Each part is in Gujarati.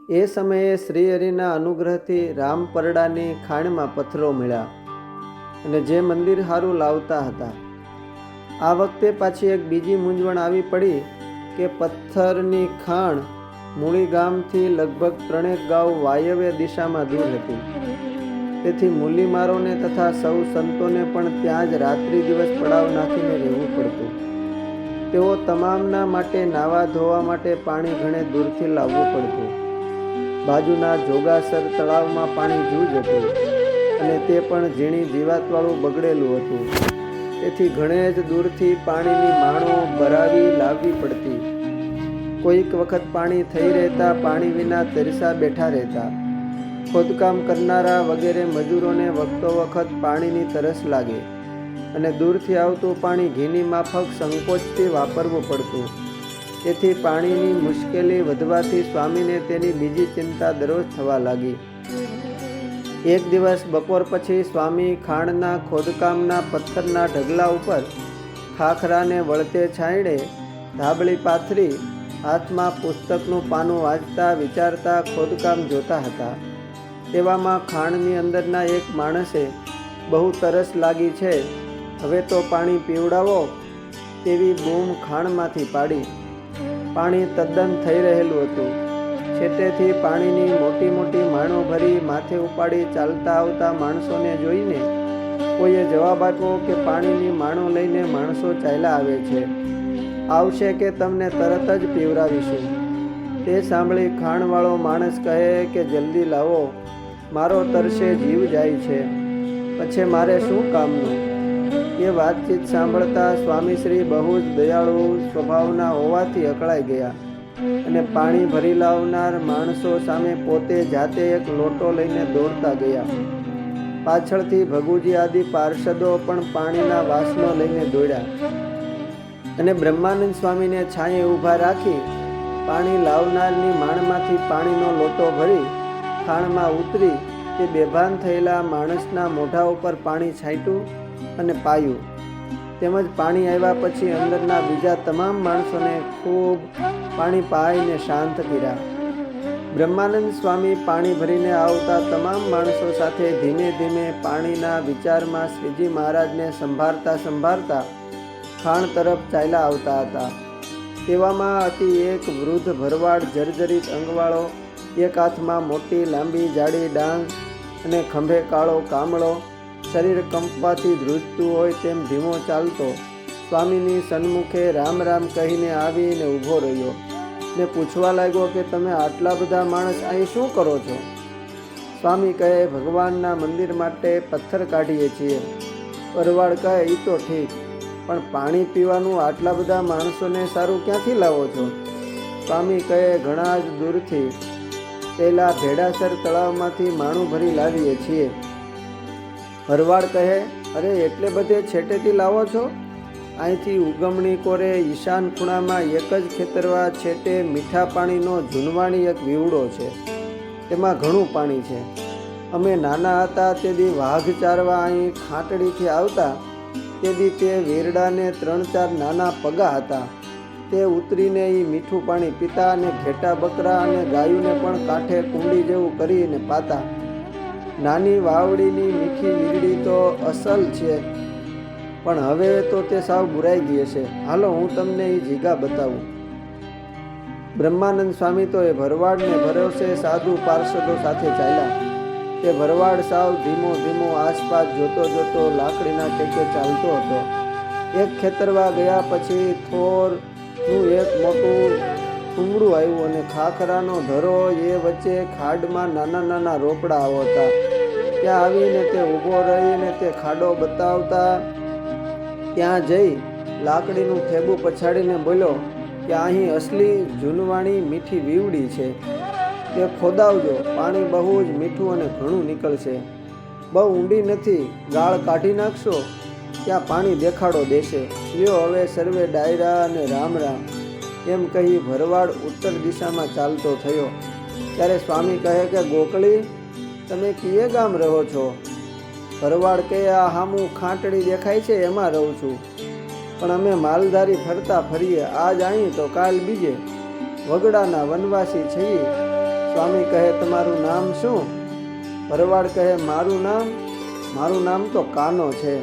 એ સમયે શ્રીહરિના અનુગ્રહથી રામપરડાની ખાણમાં પથ્થરો મળ્યા અને જે મંદિર સારું લાવતા હતા. આ વખતે પાછી એક બીજી મૂંઝવણ આવી પડી કે પથ્થરની ખાણ મૂળી ગામથી લગભગ 3 ગાંવ વાયવ્ય દિશામાં દૂર હતી. તેથી મૂલીમારોને તથા સૌ સંતોને પણ ત્યાં જ રાત્રિ દિવસ પડાવ નાખીને રહેવું પડતું. તેઓ તમામના માટે નાવા ધોવા માટે પાણી ઘણે દૂરથી લાવવું પડતું. બાજુના જોગાસર તળાવમાં પાણી જૂજ હતું અને તે પણ ઝીણી જીવાતવાળું બગડેલું હતું. તેથી ઘણે જ દૂરથી પાણીની માણો ભરાવી લાવવી પડતી. કોઈક વખત પાણી થઈ રહેતા પાણી વિના તરસા બેઠા રહેતા. ખોદકામ કરનારા વગેરે મજૂરોને વખતો વખત પાણીની તરસ લાગે અને દૂરથી આવતું પાણી ઘીની માફક સંકોચથી વાપરવું પડતું. તેથી પાણીની મુશ્કેલી વધવાથી સ્વામીને તેની બીજી ચિંતા દરરોજ થવા લાગી. એક દિવસ બપોર પછી સ્વામી ખાણના ખોદકામના પથ્થરના ઢગલા ઉપર ખાખરાને વળતે છાંયડે ધાબળી પાથરી હાથમાં પુસ્તકનું પાનું વાંચતા વિચારતા ખોદકામ જોતા હતા. તેવામાં ખાણની અંદરના એક માણસે બહુ તરસ લાગી છે, હવે તો પાણી પીવડાવો તેવી બૂમ ખાણમાંથી પાડી. પાણી તદ્દન થઈ રહેલું હતું. છેટેથી પાણીની મોટી મોટી માણો ભરી માથે ઉપાડી ચાલતા આવતા માણસોને જોઈને કોઈએ જવાબ આપ્યો કે પાણીની માણો લઈને માણસો ચાલ્યા આવે છે, આવશે કે તમને તરત જ પીવડાવીશું. તે સાંભળી ખાણવાળો માણસ કહે કે જલ્દી લાવો, મારો તરસે જીવ જાય છે, પછી મારે શું કામનું. એ વાતચીત સાંભળતા સ્વામીશ્રી બહુ જ દયાળુ સ્વભાવના હોવાથી અકળાઈ ગયા અને પાણી ભરી લાવનાર માણસો સામે પોતે જાતે એક લોટો લઈને દોડતા ગયા. પાછળથી ભગુજી આદિ પાર્ષદો પણ પાણીના વાસણો લઈને દોડ્યા અને બ્રહ્માનંદ સ્વામીને છાંયે ઊભા રાખી પાણી લાવનારની માણમાંથી પાણીનો લોટો ભરી ખાણમાં ઉતરી તે બેભાન થયેલા માણસના મોઢા ઉપર પાણી છાંટ્યું અને પાયું. તેમજ પાણી આવ્યા પછી અંદરના બીજા તમામ માણસોને ખૂબ પાણી પાઈને શાંત કર્યા. બ્રહ્માનંદ સ્વામી પાણી ભરીને આવતા તમામ માણસો સાથે ધીમે ધીમે પાણીના વિચારમાં શ્રીજી મહારાજને સંભાળતા સંભાળતા ખાણ તરફ ચાલ્યા આવતા હતા. તેવામાં અતિ એક વૃદ્ધ ભરવાડ જર્જરિત અંગવાળો, એક હાથમાં મોટી લાંબી જાડી ડાંગ અને ખંભે કાળો કામળો, શરીર કંપવાથી ધ્રુજતું હોય તેમ ધીમો ચાલતો સ્વામીની સન્મુખે રામ રામ કહીને આવીને ઊભો રહ્યો ને પૂછવા લાગ્યો કે તમે આટલા બધા માણસ અહીં શું કરો છો? સ્વામી કહે, ભગવાનના મંદિર માટે પથ્થર કાઢીએ છીએ. ભરવાડ કહે, એ તો ઠીક, પણ પાણી પીવાનું આટલા બધા માણસોને સારું ક્યાંથી લાવો છો? સ્વામી કહે, ઘણા જ દૂરથી પેલા ભેડાસર તળાવમાંથી માણું ભરી લાવીએ છીએ. ભરવાડ કહે, અરે એટલે બધે છેટેથી લાવો છો? અહીંથી ઉગમણી કોરે ઈશાન ખૂણામાં એક જ ખેતરવા છેટે મીઠા પાણીનો ઝૂનવાણી એક વીવડો છે, તેમાં ઘણું પાણી છે. અમે નાના હતા તે દી વાઘ ચારવા અહીં ખાંટડીથી આવતા તે દી તે વીરડાને 3-4 નાના પગા હતા. તે ઉતરીને એ મીઠું પાણી પીતા અને ઘેટા બકરા અને ગાયોને પણ કાંઠે કુંડી જેવું કરીને પાતા. નાની વાવડીની મીઠી વીરડી તો અસલ છે, પણ હવે તો તે સાવ બુરાઈ ગઈ છે. હાલો હું તમને એ જીગા બતાવું. બ્રહ્માનંદ સ્વામી તો એ ભરવાડને ભરોસે સાધુ પાર્ષદો સાથે ચાલ્યા. તે ભરવાડ સાવ ધીમો ધીમો આસપાસ જોતો જોતો લાકડીના ટેકે ચાલતો હતો. એક ખેતરવા ગયા પછી થોરનું એક મોટું થુંગડું આવ્યું અને ખાખરાનો ધરો એ વચ્ચે ખાડમાં નાના નાના રોપડા હતા. ત્યાં આવીને તે ઊભો રહીને તે ખાડો બતાવતા ત્યાં જઈ લાકડીનું ઠેબું પછાડીને બોલ્યો કે અહીં અસલી ઝૂનવાણી મીઠી વીવડી છે, તે ખોદાવજો, પાણી બહુ જ મીઠું અને ઘણું નીકળશે. બહુ ઊંડી નથી, ગાળ કાઢી નાખશો ત્યાં પાણી દેખાડો દેશે. લ્યો હવે સર્વે ડાયરા અને રામ રામ, એમ કહી ભરવાડ ઉત્તર દિશામાં ચાલતો થયો. ત્યારે સ્વામી કહે કે ગોકળી, તમે કીએ ગામ રહો છો? ભરવાડ કહે, આ હામું ખાંટડી દેખાય છે એમાં રહું છું, પણ અમે માલધારી ફરતા ફરીએ, આજ અહીં તો કાલ બીજે, વગડાના વનવાસી છીએ. સ્વામી કહે, તમારું નામ શું? ભરવાડ કહે, મારું નામ તો કાનો છે.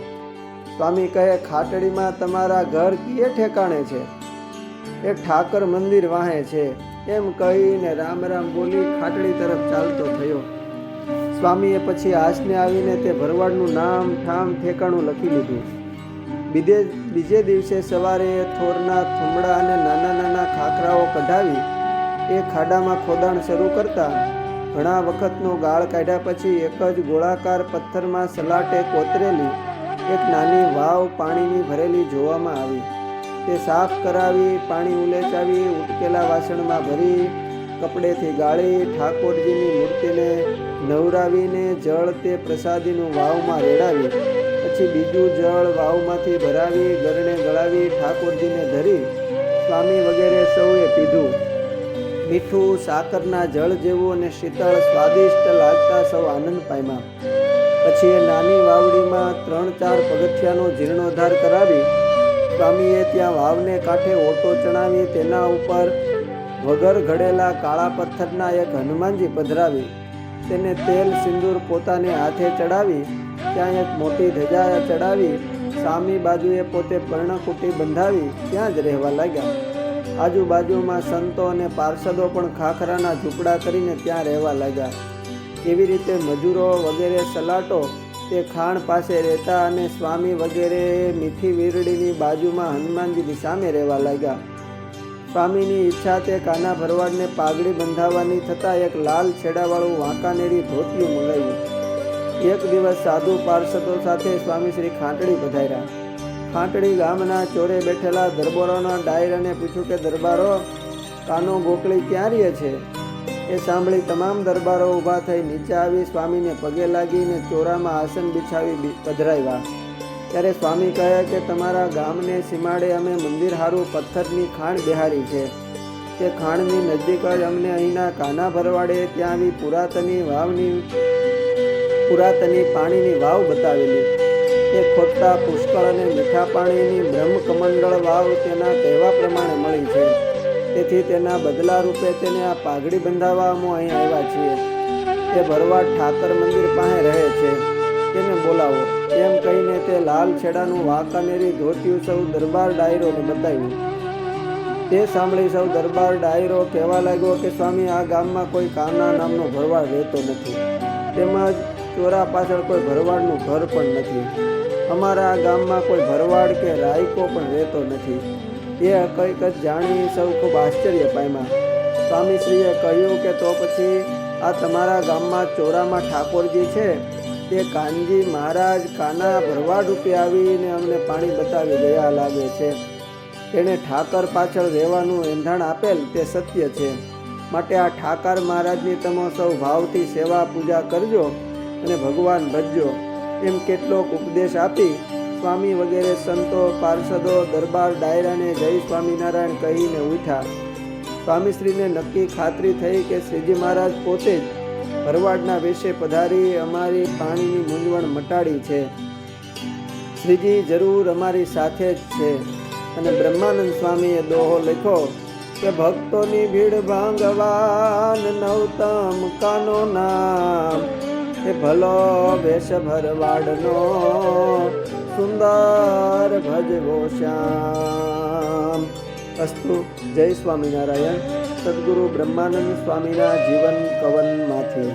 સ્વામી કહે, ખાટડીમાં તમારા ઘર કીએ ઠેકાણે છે? એ ઠાકર મંદિર વાહે છે. એમ કહીને રામ રામ બોલી ખાટડી તરફ ચાલતો થયો. સ્વામીએ પછી આસને આવીને તે ભરવાડનું નામ ઠામ ઠેકાણું લખી લીધું. બીજે દિવસે સવારે થોરના થુમડા અને નાના નાના ખાખરાઓ કઢાવી એ ખાડામાં ખોદાણ શરૂ કરતા ઘણા વખતનો ગાળ કાઢ્યા પછી એક જ ગોળાકાર પથ્થરમાં સલાટે કોતરેલી એક નાની વાવ પાણીની ભરેલી જોવામાં આવી. તે સાફ કરાવી, પાણી ઉલેચાવી, ઉટકેલા વાસણમાં ભરી, કપડેથી ગાળી ઠાકોરજીની મૂર્તિને નવરાવીને જળ તે પ્રસાદીનું વાવમાં રેડાવી, પછી બીજું જળ વાવમાંથી ભરાવી ગરણે ગળાવી ઠાકોરજીને ધરી સ્વામી વગેરે સૌએ પીધું. મીઠું સાકરના જળ જેવું અને શીતળ સ્વાદિષ્ટ લાગતા સૌ આનંદ પામ્યા. પછી એ નાની વાવડીમાં 3-4 પગથિયાનો જીર્ણોદ્ધાર કરાવી સ્વામીએ ત્યાં વાવને કાંઠે ઓટો ચણાવી તેના ઉપર વગર ઘડેલા કાળા પથ્થરના એક હનુમાનજી પધરાવી તેને તેલ સિંદૂર પોતાને હાથે ચડાવી ત્યાં એક મોટી ધજા ચડાવી સામી બાજુએ પોતે પર્ણકુટી બંધાવી ત્યાં જ રહેવા લાગ્યા. આજુબાજુમાં સંતો અને પાર્ષદો પણ ખાખરાના ઝૂંપડા કરીને ત્યાં રહેવા લાગ્યા. એવી રીતે મજૂરો વગેરે સલાટો તે ખાણ પાસે રહેતા અને સ્વામી વગેરે મીઠી વીરડીની બાજુમાં હનુમાનજીની સામે રહેવા લાગ્યા. સ્વામીની ઈચ્છા તે કાના ભરવાડને પાઘડી બંધાવવાની થતાં એક લાલ છેડાવાળું વાંકાનેરી ધોતિયું મંગાવ્યું. એક દિવસ સાધુ પાર્ષદો સાથે સ્વામી શ્રી ખાંટડી પધાર્યા. ખાંટડી ગામના ચોરે બેઠેલા દરબારોના ડાયરાને પૂછ્યું કે દરબારો, કાનો ગોકળી ક્યાં રહે છે? એ સાંભળી તમામ દરબારો ઊભા થઈ નીચે આવી સ્વામીને પગે લાગીને ચોરામાં આસન બિછાવી પધરાવ્યા. ત્યારે સ્વામી કહે કે તમારા ગામને સીમાડે અમે મંદિર હારું પથ્થરની ખાણ બેહારી છે. તે ખાણની નજીક જ અમને અહીંના કાના ભરવાડે ત્યાં આવી પુરાતની પાણીની વાવ બતાવેલી. તે ખોટતા પુષ્કળ અને મીઠા પાણીની બ્રહ્મકમંડળ વાવ તેના કહેવા પ્રમાણે મળી છે. તેથી તેના બદલા રૂપે તેને આ પાઘડી બંધાવવા અમે અહીં આવ્યા છીએ. તે ભરવાડ ઠાકર મંદિર પાસે રહે છે, તેને બોલાવો. એમ કહીને તે લાલ છેડાનું વાંકાનેરી ધોતિયું સૌ દરબાર ડાયરોને બતાવ્યું. તે સાંભળી સૌ દરબાર ડાયરો કહેવા લાગ્યો કે સ્વામી, આ ગામમાં કોઈ કાના નામનો ભરવાડ રહેતો નથી, તેમજ ચોરા પાછળ કોઈ ભરવાડનું ઘર પણ નથી. અમારા આ ગામમાં કોઈ ભરવાડ કે રાયકો પણ રહેતો નથી. એ હકીકત જાણી સૌ ખૂબ આશ્ચર્ય પામ્યા. સ્વામીશ્રીએ કહ્યું કે તો પછી આ તમારા ગામમાં ચોરામાં ઠાકોરજી છે તે કાનજી મહારાજ કાના ભરવાડ રૂપે આવીને અમને પાણી બતાવી ગયા લાગે છે. તેણે ઠાકર પાછળ રહેવાનું એંધાણ આપેલ તે સત્ય છે. માટે આ ઠાકર મહારાજની તમે સૌ ભાવથી સેવા પૂજા કરજો અને ભગવાન ભજજો. એમ કેટલોક ઉપદેશ આપી સ્વામી વગેરે સંતો પાર્ષદો દરબાર ડાયરાને જય સ્વામિનારાયણ કહીને ઉઠ્યા. સ્વામીશ્રીને નક્કી ખાતરી થઈ કે શ્રીજી મહારાજ પોતે જ ભરવાડના વેશે પધારી અમારી પાણીની મૂંઝવણ મટાડી છે. શ્રીજી જરૂર અમારી સાથે જ છે. અને બ્રહ્માનંદ સ્વામીએ દોહો લખ્યો કે ભક્તોની ભીડ ભાંગવાન નવતમ કાનો નામ, એ ભલો વેશ ભરવાડનો સુંદર ભજવો શ્યામ. અસ્તુ. જય સ્વામિનારાયણ. સદગુરુ બ્રહ્માનંદ સ્વામીના જીવન કવનમાંથી.